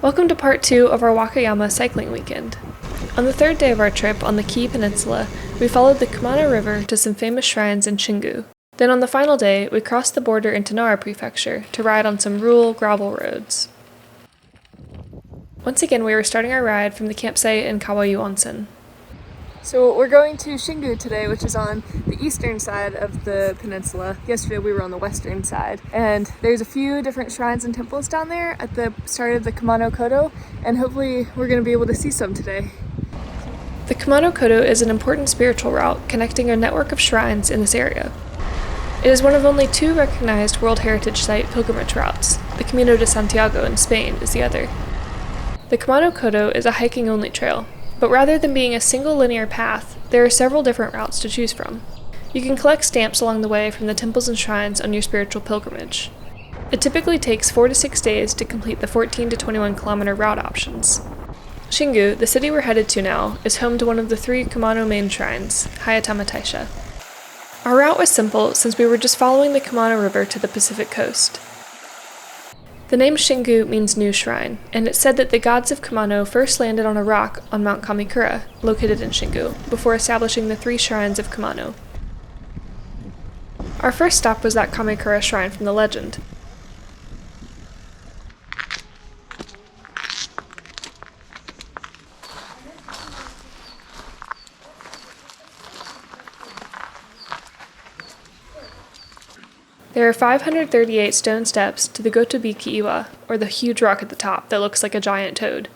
Welcome to part 2 of our Wakayama cycling weekend. On the third day of our trip on the Kii Peninsula, we followed the Kumano River to some famous shrines in Shingu. Then on the final day, we crossed the border into Nara Prefecture to ride on some rural gravel roads. Once again, we were starting our ride from the campsite in川湯温泉. So we're going to Shingu today, which is on the eastern side of the peninsula. Yesterday we were on the western side. And there's a few different shrines and temples down there at the start of the Kumano Kodo, and hopefully we're going to be able to see some today. The Kumano Kodo is an important spiritual route connecting a network of shrines in this area. It is one of only 2 recognized World Heritage Site pilgrimage routes. The Camino de Santiago in Spain is the other. The Kumano Kodo is a hiking-only trail. But rather than being a single linear path, there are several different routes to choose from. You can collect stamps along the way from the temples and shrines on your spiritual pilgrimage. It typically takes 4 to 6 days to complete the 14 to 21 kilometer route options. Shingu, the city we're headed to now, is home to one of the 3 Kumano main shrines, Hayatama Taisha. Our route was simple since we were just following the Kumano River to the Pacific coast. The name Shingu means new shrine, and it's said that the gods of Kumano first landed on a rock on Mount Kamikura, located in Shingu, before establishing the 3 shrines of Kumano. Our first stop was that Kamikura shrine from the legend. There are 538 stone steps to the Gotobi-ki-iwa, or the huge rock at the top that looks like a giant toad.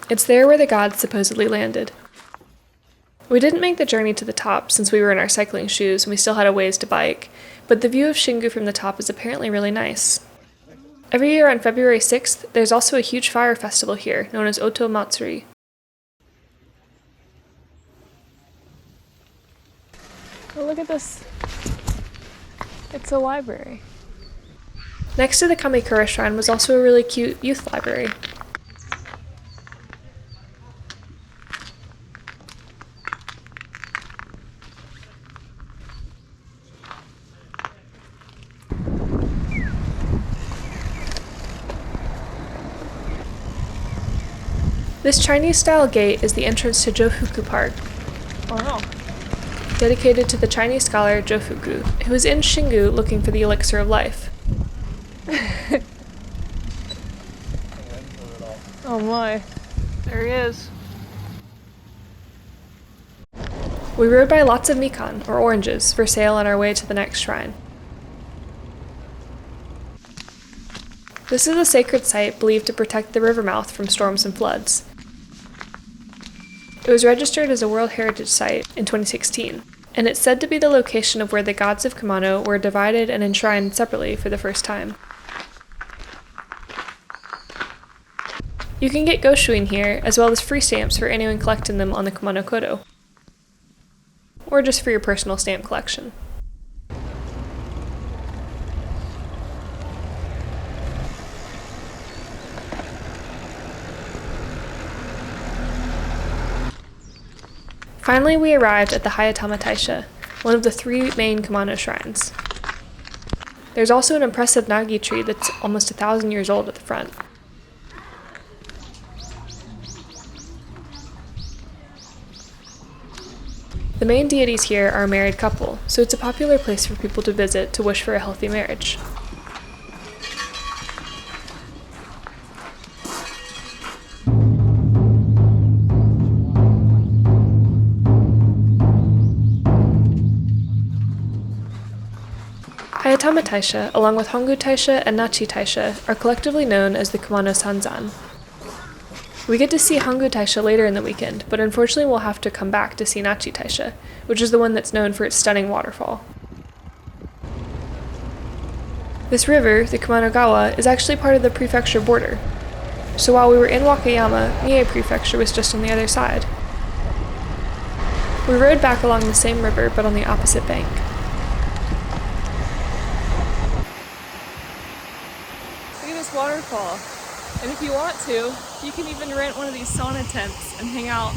It's there where the gods supposedly landed. We didn't make the journey to the top since we were in our cycling shoes and we still had a ways to bike, but the view of Shingu from the top is apparently really nice. Every year on February 6th, there's also a huge fire festival here, known as Oto Matsuri. Oh, look at this. It's a library. Next to the Kamikura shrine was also a really cute youth library. This Chinese-style gate is the entrance to Jofuku Park. Oh no. Dedicated to the Chinese scholar Jofuku, who was in Shingu looking for the elixir of life. Oh my, there he is. We rode by lots of mikan, or oranges, for sale on our way to the next shrine. This is a sacred site believed to protect the river mouth from storms and floods. It was registered as a World Heritage Site in 2016, and it's said to be the location of where the gods of Kumano were divided and enshrined separately for the first time. You can get goshuin here, as well as free stamps for anyone collecting them on the Kumano Kodo, or just for your personal stamp collection. Finally, we arrived at the Hayatama Taisha, one of the 3 main Kumano shrines. There's also an impressive nagi tree that's almost 1,000 years old at the front. The main deities here are a married couple, so it's a popular place for people to visit to wish for a healthy marriage. Hayatama Taisha, along with Hongu Taisha and Nachi Taisha, are collectively known as the Kumano Sanzan. We get to see Hongu Taisha later in the weekend, but unfortunately we'll have to come back to see Nachi Taisha, which is the one that's known for its stunning waterfall. This river, the Kumanogawa, is actually part of the prefecture border. So while we were in Wakayama, Mie Prefecture was just on the other side. We rode back along the same river, but on the opposite bank. Waterfall, and if you want to, you can even rent one of these sauna tents and hang out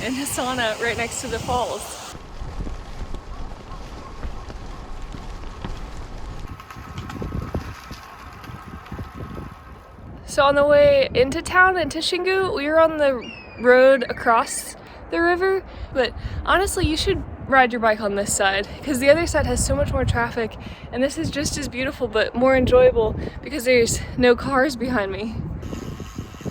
in a sauna right next to the falls. So on the way into town, into Shingu, we were on the road across the river, but honestly you should ride your bike on this side because the other side has so much more traffic, and this is just as beautiful but more enjoyable because there's no cars behind me.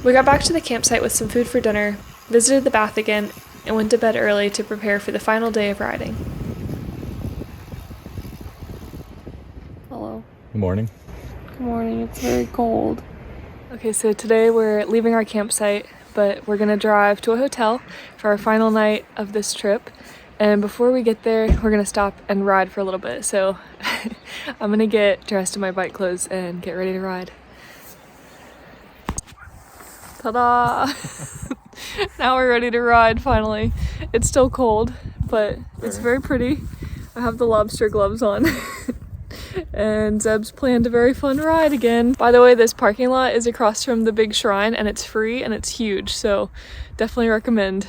We got back to the campsite with some food for dinner, visited the bath again, and went to bed early to prepare for the final day of riding. Hello. Good morning. Good morning, it's very cold. Okay, so today we're leaving our campsite, but we're gonna drive to a hotel for our final night of this trip. And before we get there, we're gonna stop and ride for a little bit. So I'm gonna get dressed in my bike clothes and get ready to ride. Ta-da! Now we're ready to ride finally. It's still cold, but it's very pretty. I have the lobster gloves on. And Zeb's planned a very fun ride again. By the way, this parking lot is across from the big shrine and it's free and it's huge, so definitely recommend.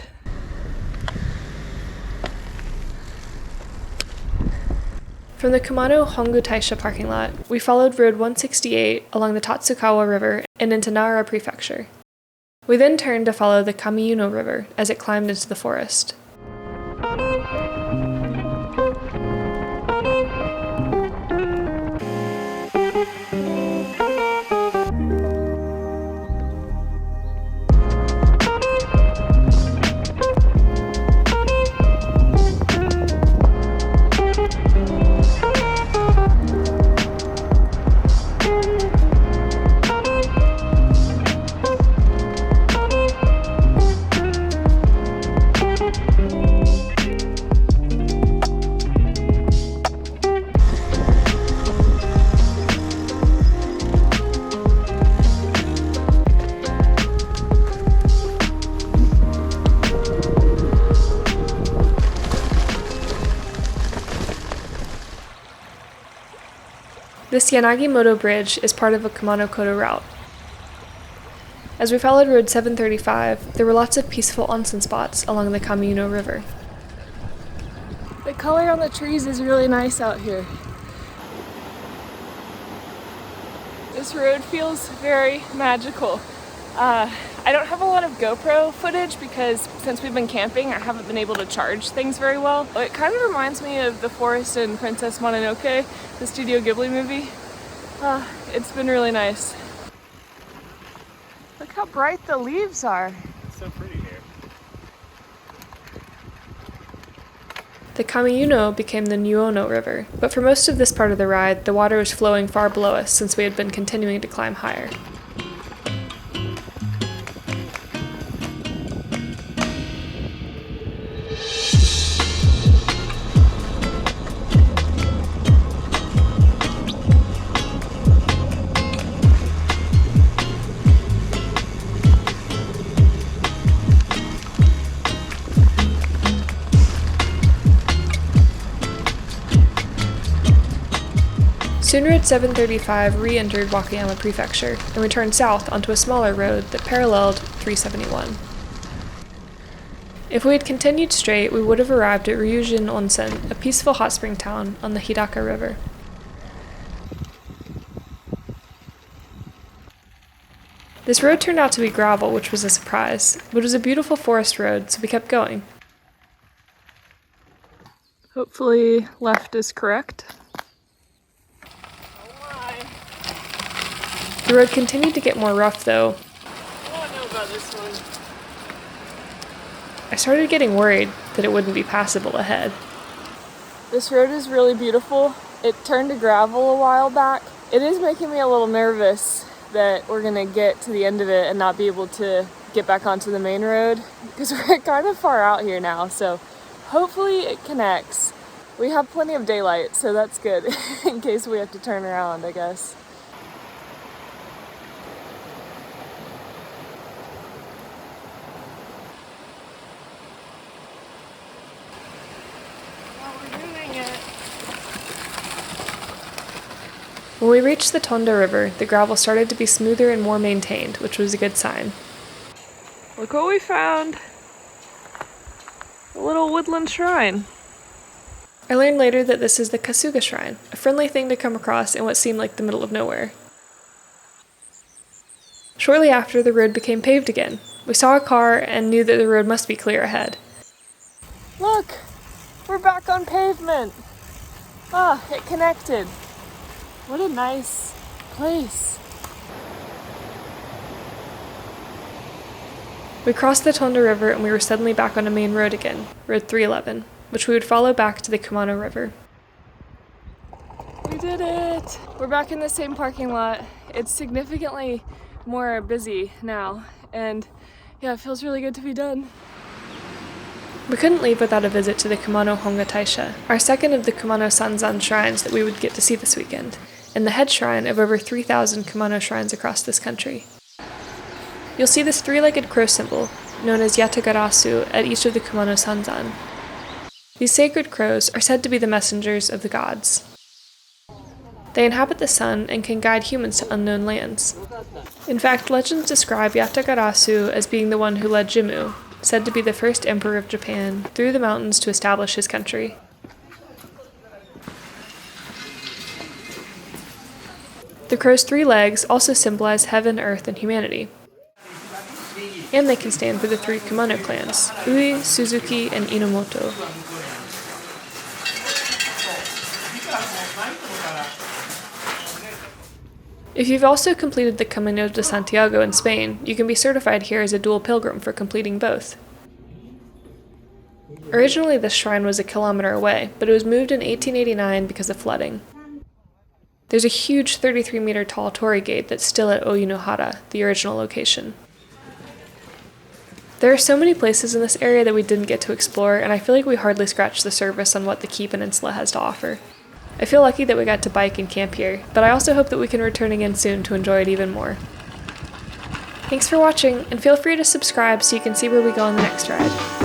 From the Kumano Hongu Taisha parking lot, we followed Road 168 along the Tatsukawa River and into Nara Prefecture. We then turned to follow the Kamiyuno River as it climbed into the forest. This Yanagimoto Bridge is part of a Kumano Kodo route. As we followed Road 735, there were lots of peaceful onsen spots along the Kamiyuno River. The color on the trees is really nice out here. This road feels very magical. I don't have a lot of GoPro footage because since we've been camping, I haven't been able to charge things very well. It kind of reminds me of The Forest and Princess Mononoke, the Studio Ghibli movie. It's been really nice. Look how bright the leaves are. It's so pretty here. The Kamiyuno became the Nuono River, but for most of this part of the ride, the water was flowing far below us since we had been continuing to climb higher. Soon Road 735 re-entered Wakayama Prefecture and we turned south onto a smaller road that paralleled 371. If we had continued straight, we would have arrived at Ryujin Onsen, a peaceful hot spring town on the Hidaka River. This road turned out to be gravel, which was a surprise, but it was a beautiful forest road, so we kept going. Hopefully left is correct. The road continued to get more rough, though. I don't know about this one. I started getting worried that it wouldn't be passable ahead. This road is really beautiful. It turned to gravel a while back. It is making me a little nervous that we're gonna get to the end of it and not be able to get back onto the main road because we're kind of far out here now, so hopefully it connects. We have plenty of daylight, so that's good in case we have to turn around, I guess. When we reached the Tonda River, the gravel started to be smoother and more maintained, which was a good sign. Look what we found! A little woodland shrine. I learned later that this is the Kasuga Shrine, a friendly thing to come across in what seemed like the middle of nowhere. Shortly after, the road became paved again. We saw a car and knew that the road must be clear ahead. Look! We're back on pavement! Ah, it connected. What a nice place. We crossed the Tonda River and we were suddenly back on a main road again, Road 311, which we would follow back to the Kumano River. We did it! We're back in the same parking lot. It's significantly more busy now, and yeah, it feels really good to be done. We couldn't leave without a visit to the Kumano Hongu Taisha, our second of the Kumano Sanzan shrines that we would get to see this weekend, and the head shrine of over 3,000 Kumano shrines across this country. You'll see this three-legged crow symbol, known as Yatagarasu, at each of the Kumano Sanzan. These sacred crows are said to be the messengers of the gods. They inhabit the sun and can guide humans to unknown lands. In fact, legends describe Yatagarasu as being the one who led Jimmu, said to be the first emperor of Japan, through the mountains to establish his country. The crow's three legs also symbolize heaven, earth, and humanity. And they can stand for the three Kumano clans, Ui, Suzuki, and Inomoto. If you've also completed the Camino de Santiago in Spain, you can be certified here as a dual pilgrim for completing both. Originally, this shrine was a kilometer away, but it was moved in 1889 because of flooding. There's a huge 33-meter tall torii gate that's still at Oyunohara, the original location. There are so many places in this area that we didn't get to explore, and I feel like we hardly scratched the surface on what the Kii Peninsula has to offer. I feel lucky that we got to bike and camp here, but I also hope that we can return again soon to enjoy it even more. Thanks for watching, and feel free to subscribe so you can see where we go on the next ride.